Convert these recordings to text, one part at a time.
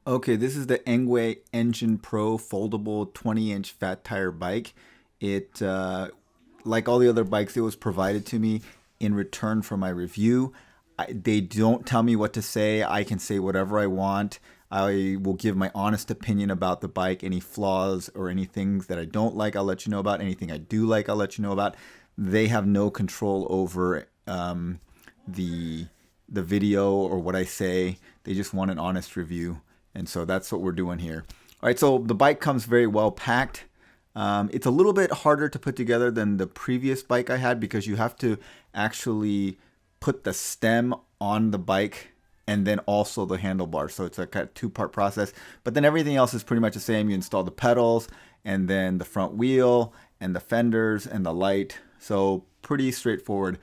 Okay, this is the Engwe Engine Pro foldable 20-inch fat tire bike. It, like all the other bikes, it was provided to me in return for my review. They don't tell me what to say. I can say whatever I want. I will give my honest opinion about the bike. Any flaws or any things that I don't like, I'll let you know about. Anything I do like, I'll let you know about. They have no control over the the video or what I say. They just want an honest review. And so that's what we're doing here. All right, so the bike comes very well packed. It's a little bit harder to put together than the previous bike I had because you have to actually put the stem on the bike and then also the handlebar. So it's a kind of two-part process. But then everything else is pretty much the same. You install the pedals and then the front wheel and the fenders and the light. So pretty straightforward.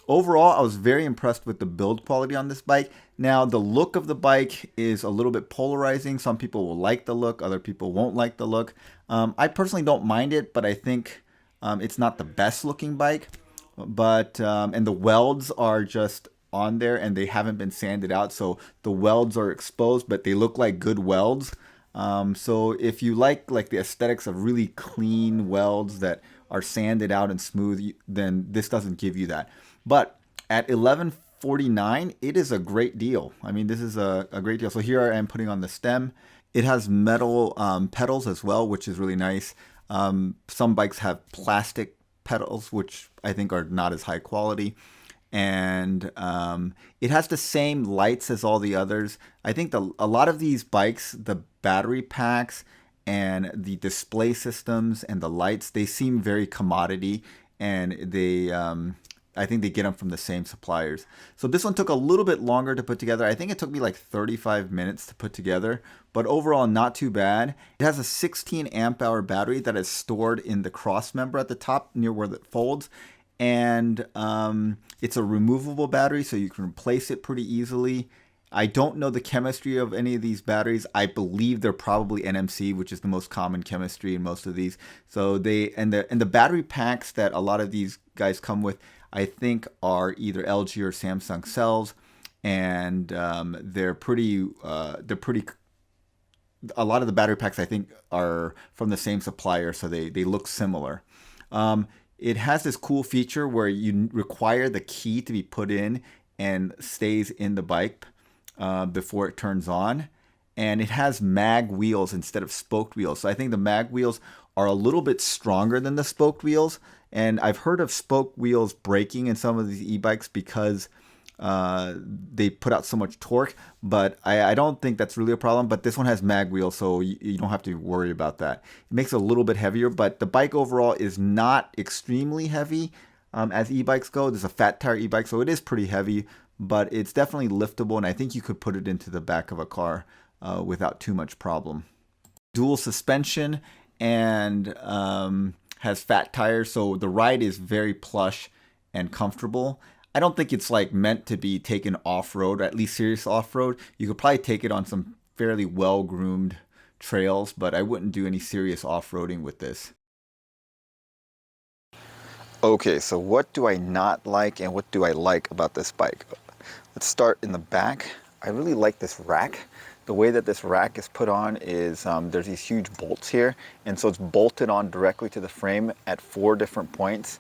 Overall, I was very impressed with the build quality on this bike. Now, the look of the bike is a little bit polarizing. Some people will like the look, other people won't like the look. I personally don't mind it, but I think it's not the best looking bike. But and the welds are just on there and they haven't been sanded out, so the welds are exposed, but they look like good welds. So if you like the aesthetics of really clean welds that are sanded out and smooth, then this doesn't give you that. But at 1149, it is a great deal. I mean, this is a great deal. So here I am putting on the stem. It has metal pedals as well, which is really nice. Some bikes have plastic pedals, which I think are not as high quality. And it has the same lights as all the others. I think a lot of these bikes, the battery packs and the display systems and the lights, they seem very commodity, and I think they get them from the same suppliers. So this one took a little bit longer to put together. I think it took me like 35 minutes to put together, but overall not too bad. It has a 16 amp hour battery that is stored in the cross member at the top near where it folds. And it's a removable battery, so you can replace it pretty easily. I don't know the chemistry of any of these batteries. I believe they're probably NMC, which is the most common chemistry in most of these. So the battery packs that a lot of these guys come with, I think, are either LG or Samsung cells, and they're pretty. A lot of the battery packs I think are from the same supplier, so they look similar. It has this cool feature where you require the key to be put in and stays in the bike before it turns on. And it has mag wheels instead of spoked wheels. So I think the mag wheels are a little bit stronger than the spoked wheels. And I've heard of spoked wheels breaking in some of these e-bikes because they put out so much torque, but I don't think that's really a problem. But this one has mag wheels, so you don't have to worry about that. It makes it a little bit heavier, but the bike overall is not extremely heavy as e-bikes go. This is a fat tire e-bike, so it is pretty heavy, but it's definitely liftable, and I think you could put it into the back of a car without too much problem. Dual suspension and has fat tires, so the ride is very plush and comfortable. I don't think it's like meant to be taken off-road, or at least serious off-road. You could probably take it on some fairly well-groomed trails, but I wouldn't do any serious off-roading with this. Okay, so what do I not like and what do I like about this bike? Let's start in the back. I really like this rack. The way that this rack is put on is there's these huge bolts here, and so it's bolted on directly to the frame at 4 different points.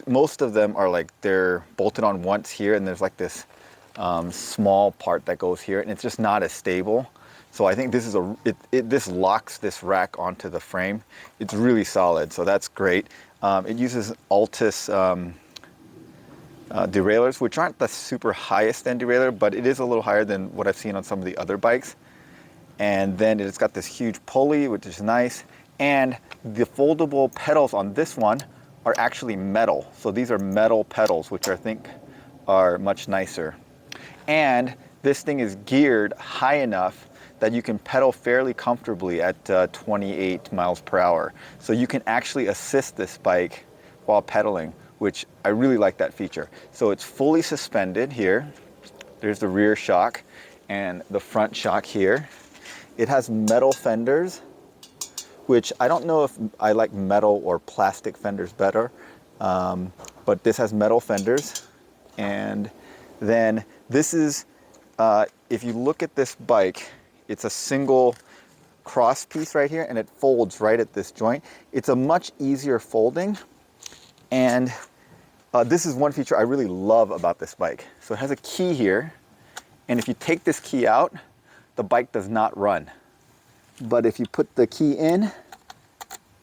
Most of them are like they're bolted on once here, and there's like this small part that goes here, and it's just not as stable. So I think this is this locks this rack onto the frame. It's really solid, so that's great. It uses Altus derailleurs, which aren't the super highest end derailleur, but it is a little higher than what I've seen on some of the other bikes. And then it's got this huge pulley, which is nice. And the foldable pedals on this one are actually metal. So these are metal pedals, which I think are much nicer. And this thing is geared high enough that you can pedal fairly comfortably at 28 miles per hour. So you can actually assist this bike while pedaling, which I really like that feature. So it's fully suspended here. There's the rear shock and the front shock here. It has metal fenders, which I don't know if I like metal or plastic fenders better, but this has metal fenders. And then this is, if you look at this bike, It's a single cross piece right here, and it folds right at this joint. It's a much easier folding, and this is one feature I really love about this bike. So it has a key here, and if you take this key out, the bike does not run. But if you put the key in,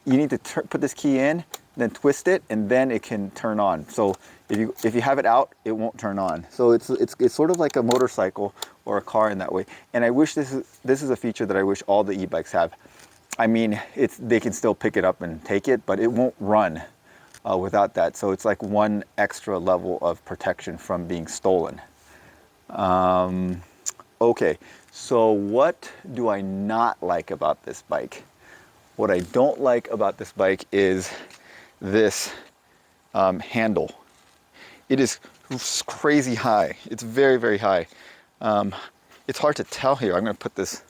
you need to put this key in, then twist it, and then it can turn on. So if you have it out, it won't turn on. So it's sort of like a motorcycle or a car in that way. And I wish this is a feature that I wish all the e-bikes have. I mean, they can still pick it up and take it, but it won't run without that. So it's like one extra level of protection from being stolen. Okay, so what do I not like about this bike? What I don't like about this bike is this handle. It is crazy high. It's very, very high. It's hard to tell here. I'm gonna put this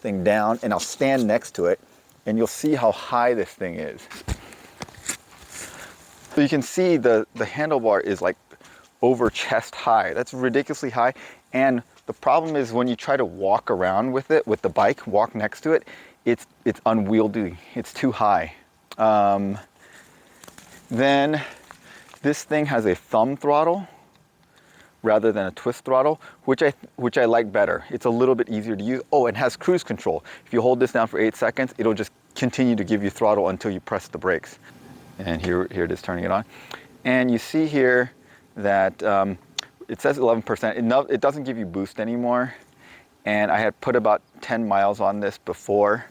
thing down and I'll stand next to it and you'll see how high this thing is. So you can see the handlebar is like over chest high. That's ridiculously high. And the problem is when you try to walk around with it, with the bike, walk next to it, it's unwieldy. It's too high. Then this thing has a thumb throttle rather than a twist throttle, which I like better. It's a little bit easier to use. Oh, it has cruise control. If you hold this down for 8 seconds, it'll just continue to give you throttle until you press the brakes. And here it is turning it on. And you see here that it says 11%. It doesn't give you boost anymore. And I had put about 10 miles on this before.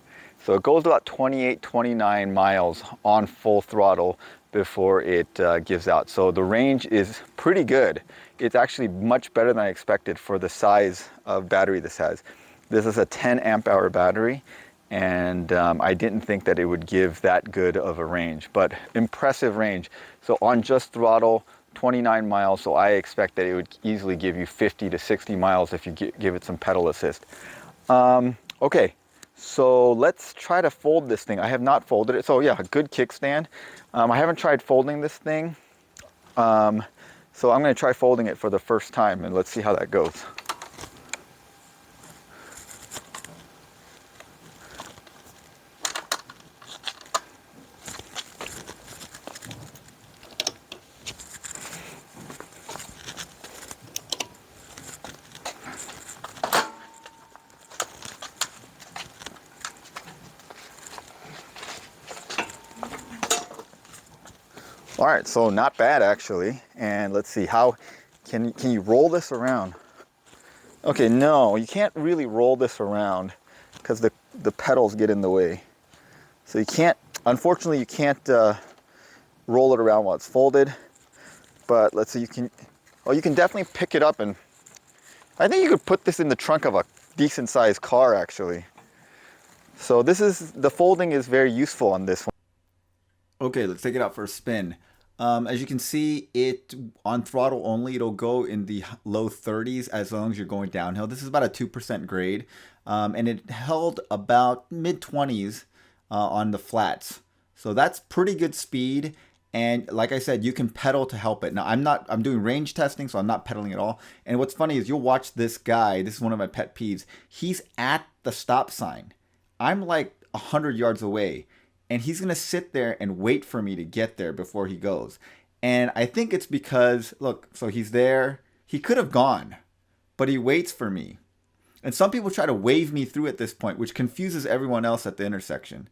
So it goes about 28, 29 miles on full throttle before it gives out. So the range is pretty good. It's actually much better than I expected for the size of battery this has. This is a 10 amp hour battery, and I didn't think that it would give that good of a range, but impressive range. So on just throttle, 29 miles, so I expect that it would easily give you 50 to 60 miles if you give it some pedal assist. Okay, so let's try to fold this thing. I have not folded it, so yeah, a good kickstand. I haven't tried folding this thing, so I'm gonna try folding it for the first time and let's see how that goes. All right, so not bad actually. And let's see, how can you roll this around? Okay, no, you can't really roll this around because the pedals get in the way. So you can't, unfortunately, you can't roll it around while it's folded. But let's see, you can definitely pick it up, and I think you could put this in the trunk of a decent sized car actually. So the folding is very useful on this one. Okay, let's take it out for a spin. As you can see, it on throttle only, it'll go in the low 30s as long as you're going downhill. This is about a 2% grade, and it held about mid 20s on the flats. So that's pretty good speed. And like I said, you can pedal to help it. Now I'm doing range testing, so I'm not pedaling at all. And what's funny is you'll watch this guy. This is one of my pet peeves. He's at the stop sign. I'm like 100 yards away. And he's going to sit there and wait for me to get there before he goes. And I think it's because, look, so he's there. He could have gone, but he waits for me. And some people try to wave me through at this point, which confuses everyone else at the intersection.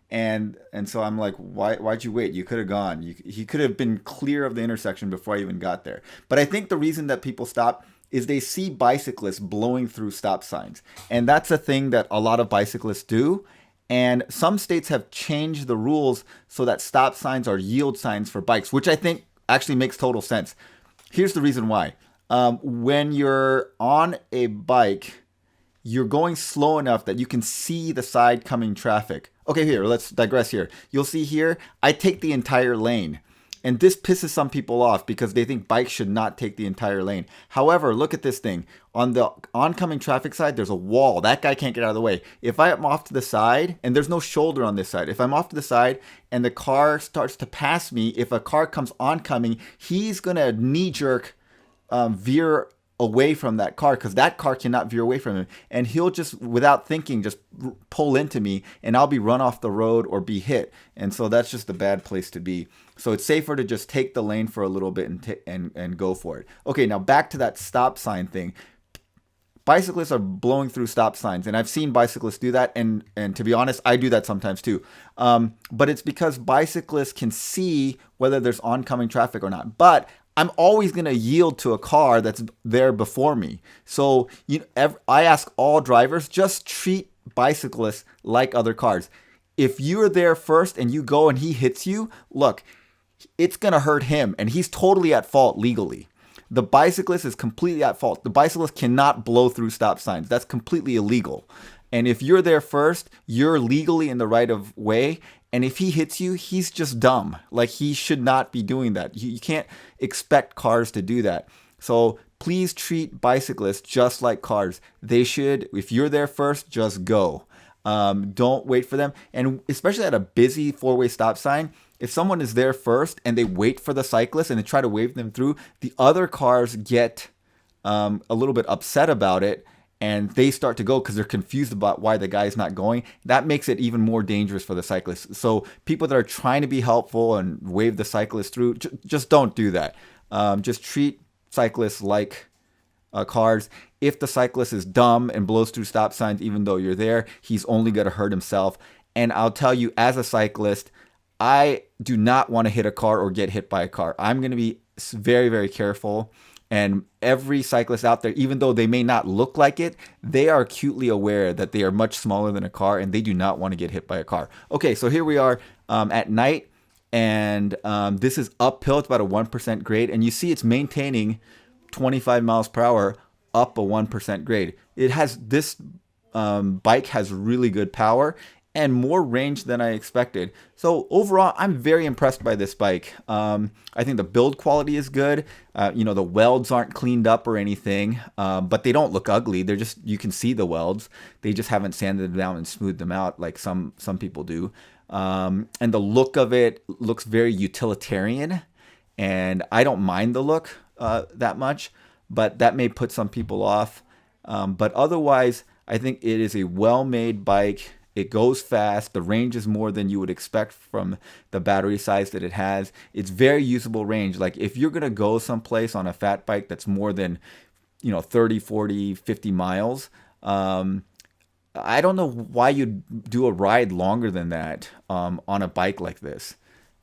And so I'm like, why'd you wait? You could have gone. He could have been clear of the intersection before I even got there. But I think the reason that people stop is they see bicyclists blowing through stop signs. And that's a thing that a lot of bicyclists do. And some states have changed the rules so that stop signs are yield signs for bikes, which I think actually makes total sense. Here's the reason why. When you're on a bike, you're going slow enough that you can see the side coming traffic. Okay, here, let's digress here. You'll see here, I take the entire lane. And this pisses some people off because they think bikes should not take the entire lane. However, look at this thing. On the oncoming traffic side, there's a wall. That guy can't get out of the way. If I am off to the side, and there's no shoulder on this side. If I'm off to the side and the car starts to pass me, if a car comes oncoming, he's going to knee-jerk veer away from that car because that car cannot veer away from him. And he'll just, without thinking, just pull into me and I'll be run off the road or be hit. And so that's just a bad place to be. So it's safer to just take the lane for a little bit and go for it. Okay, now back to that stop sign thing. Bicyclists are blowing through stop signs, and I've seen bicyclists do that, and to be honest, I do that sometimes too. But it's because bicyclists can see whether there's oncoming traffic or not. But I'm always going to yield to a car that's there before me. So I ask all drivers, just treat bicyclists like other cars. If you're there first and you go and he hits you, look, it's going to hurt him, and he's totally at fault legally. The bicyclist is completely at fault. The bicyclist cannot blow through stop signs. That's completely illegal. And if you're there first, you're legally in the right of way. And if he hits you, he's just dumb. Like, he should not be doing that. You can't expect cars to do that. So please treat bicyclists just like cars. They should, if you're there first, just go. Don't wait for them. And especially at a busy four-way stop sign, if someone is there first and they wait for the cyclist and they try to wave them through, the other cars get a little bit upset about it and they start to go because they're confused about why the guy's not going. That makes it even more dangerous for the cyclist. So people that are trying to be helpful and wave the cyclist through, just don't do that. Just treat cyclists like cars. If the cyclist is dumb and blows through stop signs, even though you're there, he's only going to hurt himself. And I'll tell you, as a cyclist, I do not want to hit a car or get hit by a car. I'm going to be very, very careful. And every cyclist out there, even though they may not look like it, they are acutely aware that they are much smaller than a car and they do not want to get hit by a car. Okay, so here we are at night, and this is uphill. It's about a 1% grade. And you see it's maintaining 25 miles per hour up a 1% grade. It has, this bike has really good power and more range than I expected. So overall, I'm very impressed by this bike. I think the build quality is good. The welds aren't cleaned up or anything, but they don't look ugly. They're just, you can see the welds. They just haven't sanded them down and smoothed them out like some people do. And the look of it looks very utilitarian, and I don't mind the look that much, but that may put some people off. But otherwise, I think it is a well-made bike. It goes fast. The range is more than you would expect from the battery size that it has. It's very usable range. Like, if you're going to go someplace on a fat bike that's more than, 30, 40, 50 miles, I don't know why you'd do a ride longer than that on a bike like this.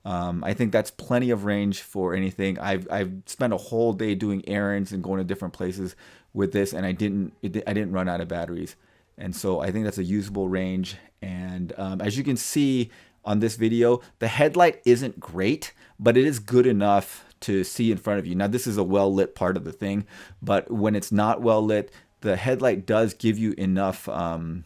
I think that's plenty of range for anything. I've spent a whole day doing errands and going to different places with this, and I didn't run out of batteries. And so I think that's a usable range. And as you can see on this video, the headlight isn't great, but it is good enough to see in front of you. Now, this is a well-lit part of the thing, but when it's not well-lit, the headlight does give you enough light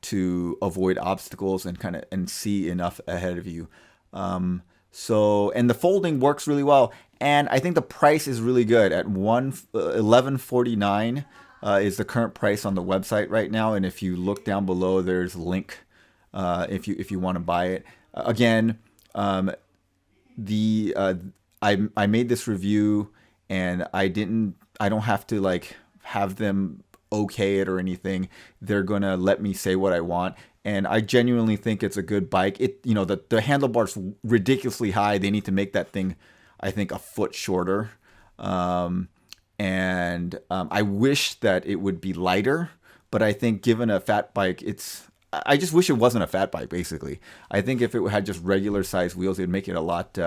to avoid obstacles and see enough ahead of you. And the folding works really well. And I think the price is really good at $1149. Is the current price on the website right now, and if you look down below, there's a link if you want to buy it. Again, I made this review, and I don't have to have them okay it or anything. They're gonna let me say what I want, and I genuinely think it's a good bike. The handlebar's ridiculously high. They need to make that thing, I think, a foot shorter. And I wish that it would be lighter, but I think given a fat bike, I just wish it wasn't a fat bike, basically. I think if it had just regular size wheels, it would make it a lot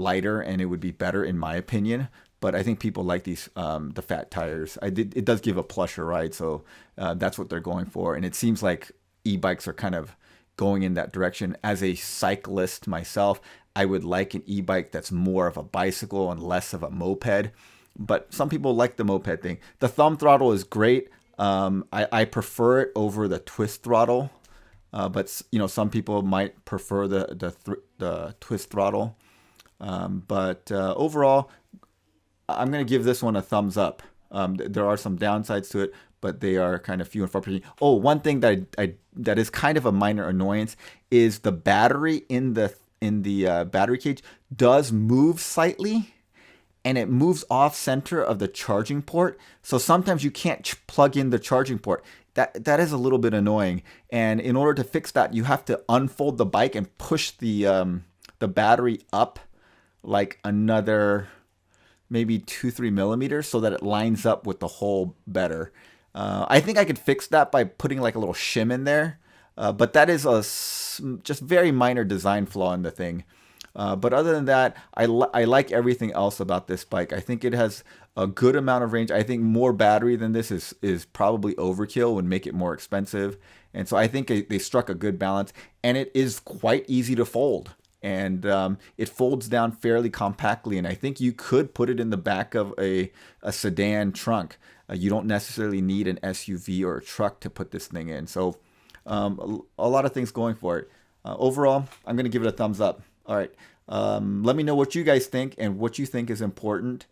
lighter, and it would be better, in my opinion. But I think people like these, the fat tires. It does give a plusher ride, so that's what they're going for. And it seems like e-bikes are kind of going in that direction. As a cyclist myself, I would like an e-bike that's more of a bicycle and less of a moped. But some people like the moped thing. The thumb throttle is great. I prefer it over the twist throttle. But some people might prefer the twist throttle. But overall, I'm going to give this one a thumbs up. There are some downsides to it, but they are kind of few and far between. Oh, one thing that is kind of a minor annoyance is the battery in the battery cage does move slightly, and it moves off center of the charging port. So sometimes you can't plug in the charging port. That is a little bit annoying. And in order to fix that, you have to unfold the bike and push the battery up like another maybe 2-3 millimeters so that it lines up with the hole better. I think I could fix that by putting like a little shim in there, but that is just very minor design flaw in the thing. But other than that, I like everything else about this bike. I think it has a good amount of range. I think more battery than this is probably overkill, would make it more expensive. And so I think they struck a good balance, and it is quite easy to fold. And it folds down fairly compactly, and I think you could put it in the back of a sedan trunk. You don't necessarily need an SUV or a truck to put this thing in. So a lot of things going for it. Overall, I'm going to give it a thumbs up. All right. Let me know what you guys think and what you think is important.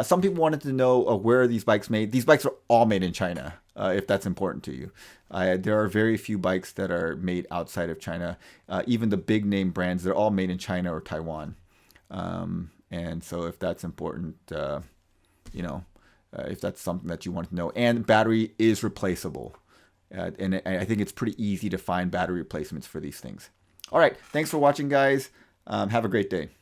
Some people wanted to know where are these bikes made. These bikes are all made in China, if that's important to you. There are very few bikes that are made outside of China. Even the big name brands, they're all made in China or Taiwan. And so if that's important, if that's something that you want to know. And battery is replaceable. And I think it's pretty easy to find battery replacements for these things. All right. Thanks for watching, guys. Have a great day.